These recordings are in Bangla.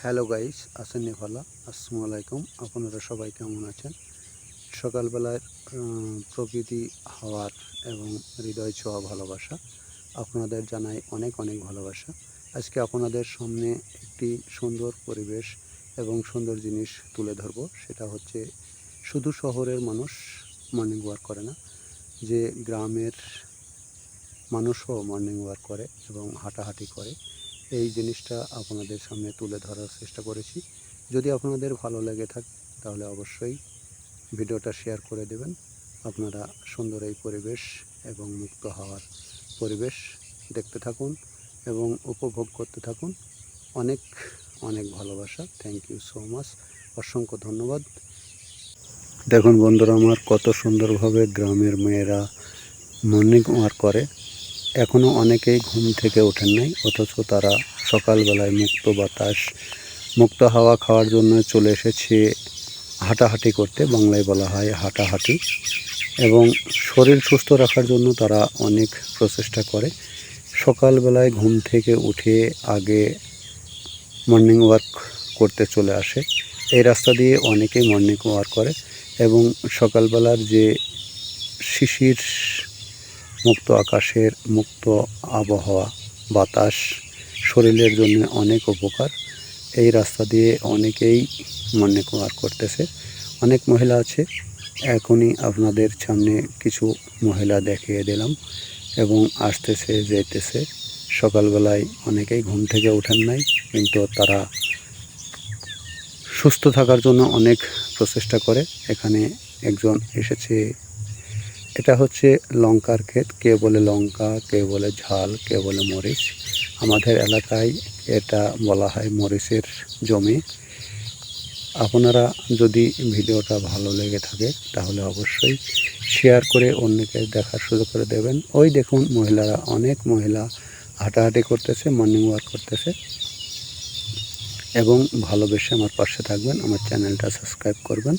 হ্যালো গাইস, আছেন ভালো? আসসালামু আলাইকুম। আপনারা সবাই কেমন আছেন? সকালবেলার প্রকৃতি, হাওয়ার এবং হৃদয় ছোঁয়া ভালোবাসা আপনাদের জানাই অনেক অনেক ভালোবাসা। আজকে আপনাদের সামনে একটি সুন্দর পরিবেশ এবং সুন্দর জিনিস তুলে ধরব। সেটা হচ্ছে শুধু শহরের মানুষ মর্নিং ওয়াক করে না, যে গ্রামের মানুষও মর্নিং ওয়াক করে এবং হাঁটাহাঁটি করে। এই জিনিসটা আপনাদের সামনে তুলে ধরার চেষ্টা করেছি। যদি আপনাদের ভালো লেগে থাকে তাহলে অবশ্যই ভিডিওটা শেয়ার করে দেবেন। আপনারা সুন্দর এই পরিবেশ এবং মুক্ত হাওয়ার পরিবেশ দেখতে থাকুন এবং উপভোগ করতে থাকুন। অনেক অনেক ভালোবাসা। Thank you so much. অসংখ্য ধন্যবাদ। দেখুন বন্ধুরা, আমার কত সুন্দরভাবে গ্রামের মেয়েরা মর্নিং ওয়াক করে। এখনও অনেকেই ঘুম থেকে ওঠেন নাই, অথচ তারা সকালবেলায় মুক্ত বাতাস, মুক্ত হাওয়া খাওয়ার জন্য চলে এসেছে হাঁটাহাঁটি করতে। বাংলায় বলা হয় হাঁটাহাঁটি। এবং শরীর সুস্থ রাখার জন্য তারা অনেক প্রচেষ্টা করে। সকালবেলায় ঘুম থেকে উঠে আগে মর্নিং ওয়াক করতে চলে আসে। এই রাস্তা দিয়ে অনেকেই মর্নিং ওয়াক করে এবং সকালবেলার যে শিশির মুক্ত আকাশের মুক্ত আবহাওয়া, বাতাস শরীরের জন্য অনেক উপকার। এই রাস্তা দিয়ে অনেকেই মর্নিং ওয়াক করতেছে। অনেক মহিলা আছে, এখনই আপনাদের সামনে কিছু মহিলা দেখিয়ে দিলাম এবং আসতেছে যেতেছে। সকালবেলায় অনেকেই ঘুম থেকে ওঠেন নাই, কিন্তু তারা সুস্থ থাকার জন্য অনেক প্রচেষ্টা করে। এখানে একজন এসেছে। এটা হচ্ছে লঙ্কার ক্ষেত। কে বলে লঙ্কা, কে বলে ঝাল, কে বলে মরিচ। আমাদের এলাকায় এটা বলা হয় মরিচের জমি। আপনারা যদি ভিডিওটা ভালো লেগে থাকে তাহলে অবশ্যই শেয়ার করে অন্যকে দেখার সুযোগ করে দেবেন। ওই দেখুন মহিলারা, অনেক মহিলা হাঁটাহাঁটি করতেছে, মর্নিং ওয়াক করতেছে। এবং ভালোবেসে আমার পাশে থাকবেন, আমার চ্যানেলটা সাবস্ক্রাইব করবেন।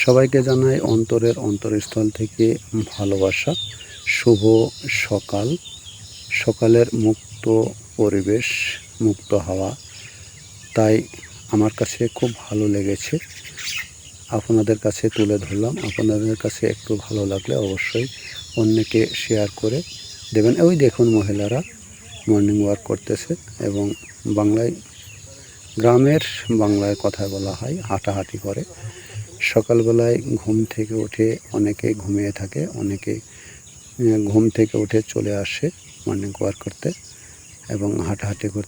সবাইকে জানাই অন্তরের অন্তরস্থল থেকে ভালোবাসা। শুভ সকাল। সকালের মুক্ত পরিবেশ, মুক্ত হাওয়া, তাই আমার কাছে খুব ভালো লেগেছে। আপনাদের কাছে তুলে ধরলাম। আপনাদের কাছে একটু ভালো লাগলে অবশ্যই অন্যকে শেয়ার করে দেবেন। ওই দেখুন মহিলারা মর্নিং ওয়াক করতেছে এবং গ্রামের বাংলায় কথায় বলা হয় হাঁটাহাঁটি করে। সকালবেলায় ঘুম থেকে উঠে অনেকে ঘুমিয়ে থাকে, অনেকে ঘুম থেকে উঠে চলে আসে মর্নিং ওয়াক করতে এবং হাঁটাহাঁটি করতে।